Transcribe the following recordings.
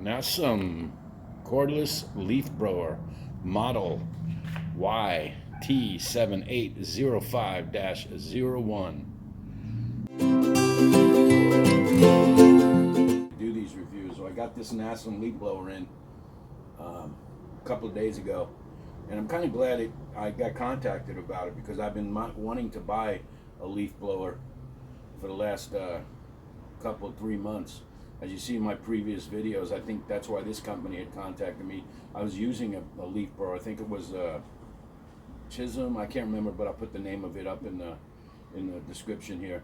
NASUM cordless leaf blower model YT7805-01. Do these reviews. So I got this NASUM leaf blower in a couple of days ago, and I'm kind of glad I got contacted about it, because I've been wanting to buy a leaf blower for the last couple of 3 months. As you see in my previous videos, I think that's why this company had contacted me. I was using a leaf blower. I think it was Chisholm. I can't remember, but I'll put the name of it up in the description here.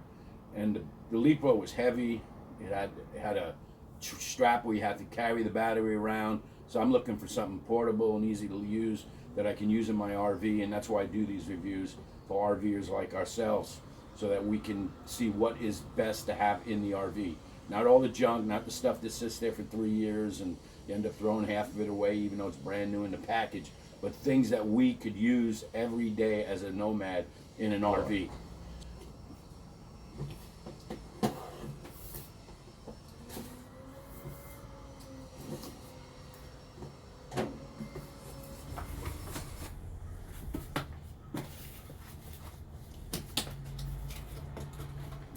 And the leaf blower was heavy. It had a strap where you had to carry the battery around. So I'm looking for something portable and easy to use that I can use in my RV, and that's why I do these reviews for RVers like ourselves, so that we can see what is best to have in the RV. Not all the junk, not the stuff that sits there for 3 years and you end up throwing half of it away even though it's brand new in the package, but things that we could use every day as a nomad in an RV.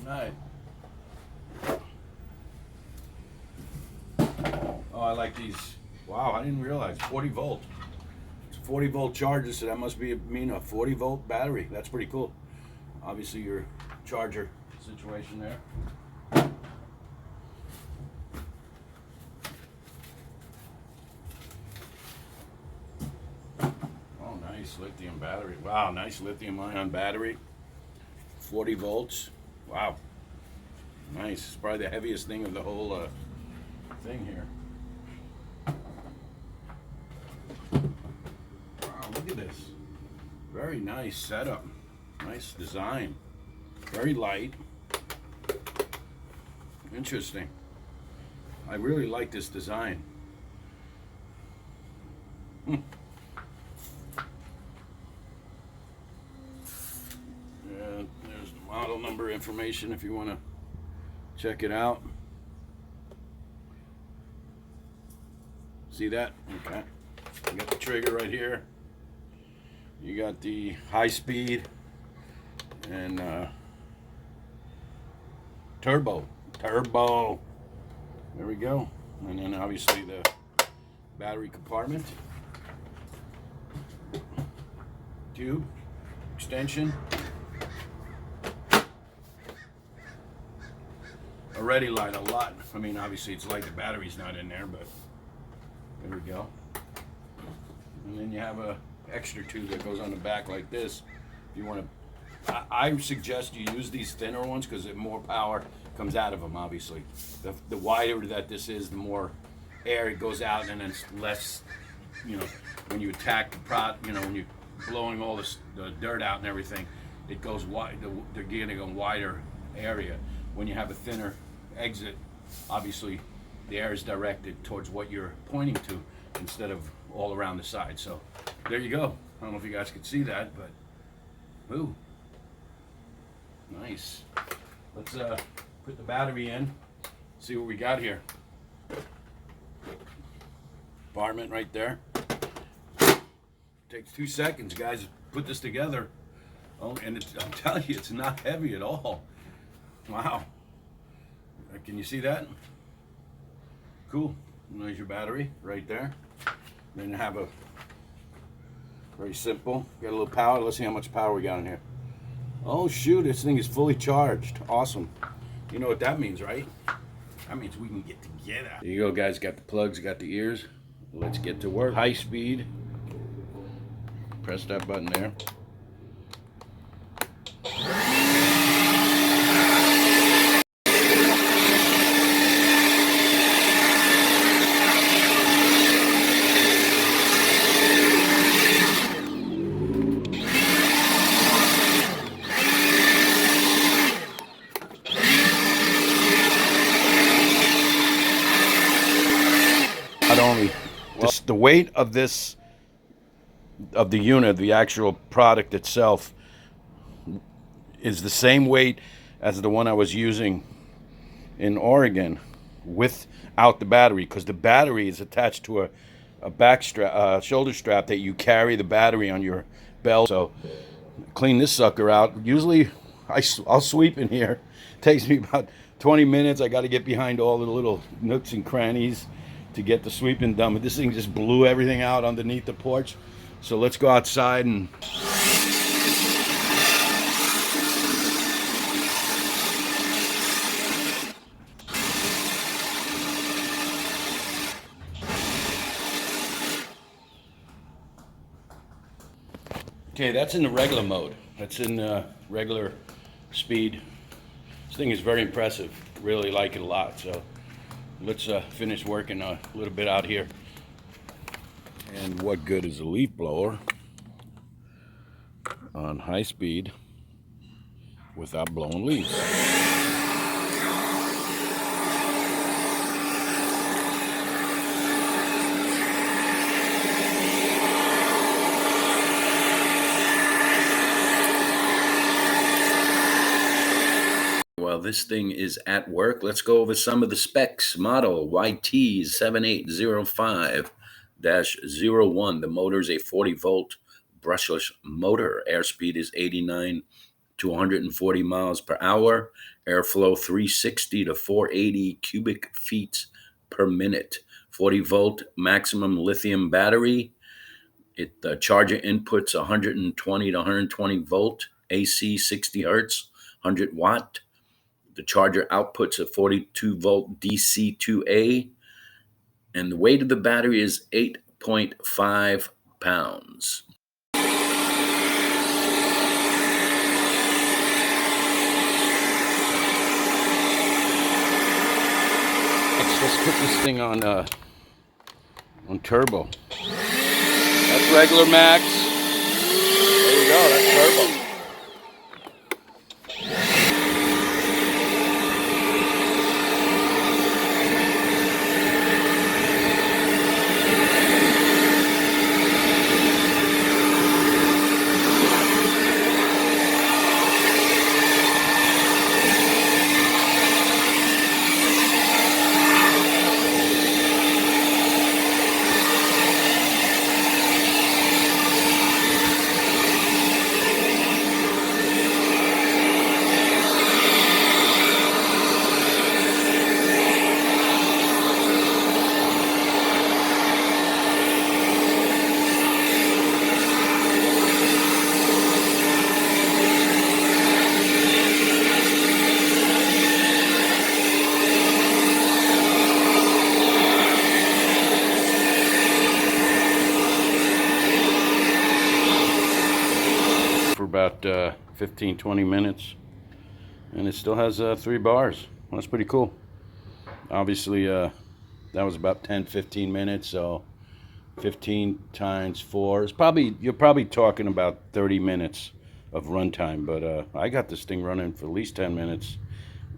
Right. Oh, I like these. Wow, I didn't realize 40 volt. It's a 40 volt charger, so that must mean a 40 volt battery. That's pretty cool. Obviously your charger situation there. Oh, nice lithium battery. Wow, nice lithium ion battery. 40 volts. Wow, nice. It's probably the heaviest thing of the whole thing here. Wow, look at this. Very nice setup. Nice design. Very light. Interesting. I really like this design. There's the model number information if you want to check it out. See that? Okay. You got the trigger right here. You got the high speed and turbo. There we go. And then obviously the battery compartment. Tube extension. Already light a lot. I mean, obviously it's light, the battery's not in there, but there we go. And then you have a extra tube that goes on the back like this. If you want to, I suggest you use these thinner ones because more power comes out of them. Obviously, the wider that this is, the more air it goes out, and then it's less. You know, when you attack the when you're blowing all the dirt out and everything, it goes wide. They're getting a wider area. When you have a thinner exit, obviously the air is directed towards what you're pointing to instead of all around the side. So there you go. I don't know if you guys could see that, but ooh, nice. Let's put the battery in, see what we got here. Compartment right there. Takes 2 seconds, guys, to put this together. Oh, and I'm telling you, it's not heavy at all. Wow. Can you see that? Cool. There's your battery right there. Then you have a very simple. Got a little power. Let's see how much power we got in here. Oh shoot, this thing is fully charged. Awesome. You know what that means, right? That means we can get together. There you go, guys. Got the plugs, got the ears. Let's get to work. High speed. Press that button there. Not only just the weight of this, of the unit, the actual product itself, is the same weight as the one I was using in Oregon, with out the battery, because the battery is attached to a back strap, shoulder strap that you carry the battery on your belt. So clean this sucker out. Usually I'll sweep in here. It takes me about 20 minutes. I got to get behind all the little nooks and crannies to get the sweeping done. But this thing just blew everything out underneath the porch. So let's go outside and... Okay, that's in the regular mode. That's in regular speed. This thing is very impressive. Really like it a lot. So let's finish working a little bit out here. And what good is a leaf blower on high speed without blowing leaves? While this thing is at work, let's go over some of the specs. Model YT7805-01. The motor is a 40-volt brushless motor. Airspeed is 89 to 140 miles per hour. Airflow 360 to 480 cubic feet per minute. 40-volt maximum lithium battery. The charger inputs 120 to 120 volt. AC 60 hertz, 100 watt. The charger outputs a 42 volt DC 2A, and the weight of the battery is 8.5 pounds. Let's put this thing on turbo. That's regular, Max. There you go, that's turbo. About 15-20 minutes, and it still has 3 bars. Well, that's pretty cool. Obviously that was about 10-15 minutes, so 15 times 4 is probably, you're probably talking about 30 minutes of runtime, but I got this thing running for at least 10 minutes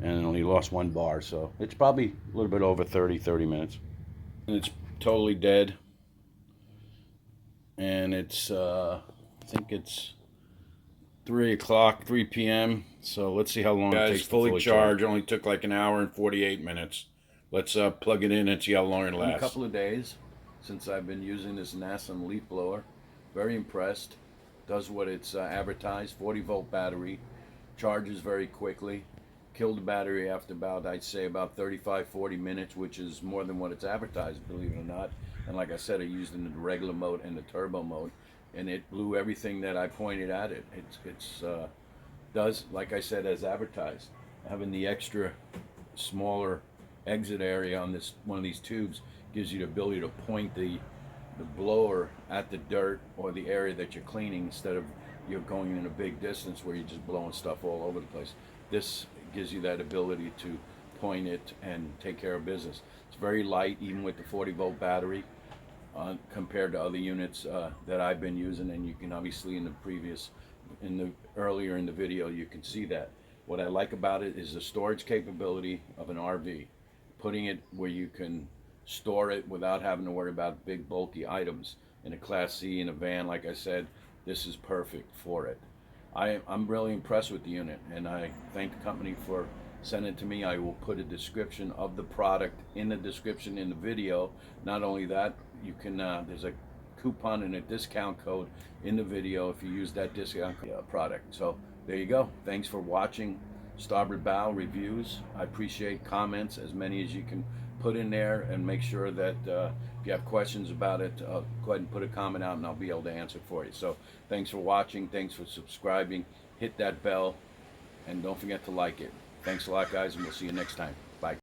and only lost 1 bar, so it's probably a little bit over 30 minutes. And it's totally dead, and it's I think it's 3 p.m. So let's see how long it takes. Fully charged. Only took like an hour and 48 minutes. Let's plug it in and see how long it lasts. A couple of days since I've been using this NASUM leaf blower. Very impressed. Does what it's advertised. 40-volt battery. Charges very quickly. Killed the battery after about, I'd say, about 35-40 minutes, which is more than what it's advertised, believe it or not. And like I said, I used it in the regular mode and the turbo mode, and it blew everything that I pointed at it. It's does, like I said, as advertised. Having the extra smaller exit area on this one of these tubes gives you the ability to point the blower at the dirt or the area that you're cleaning, instead of you're going in a big distance where you're just blowing stuff all over the place. This gives you that ability to point it and take care of business. It's very light, even with the 40-volt battery, compared to other units that I've been using. And you can obviously earlier in the video, you can see that. What I like about it is the storage capability of an RV, putting it where you can store it without having to worry about big bulky items. In a Class C, in a van, like I said, this is perfect for it. I'm really impressed with the unit, and I thank the company for send it to me. I will put a description of the product in the description in the video. Not only that, you can there's a coupon and a discount code in the video if you use that discount product. So there you go. Thanks for watching Starboard Bow reviews. I appreciate comments, as many as you can put in there, and make sure that if you have questions about it, go ahead and put a comment out and I'll be able to answer for you. So thanks for watching, thanks for subscribing, hit that bell, and don't forget to like it. Thanks a lot, guys, and we'll see you next time. Bye.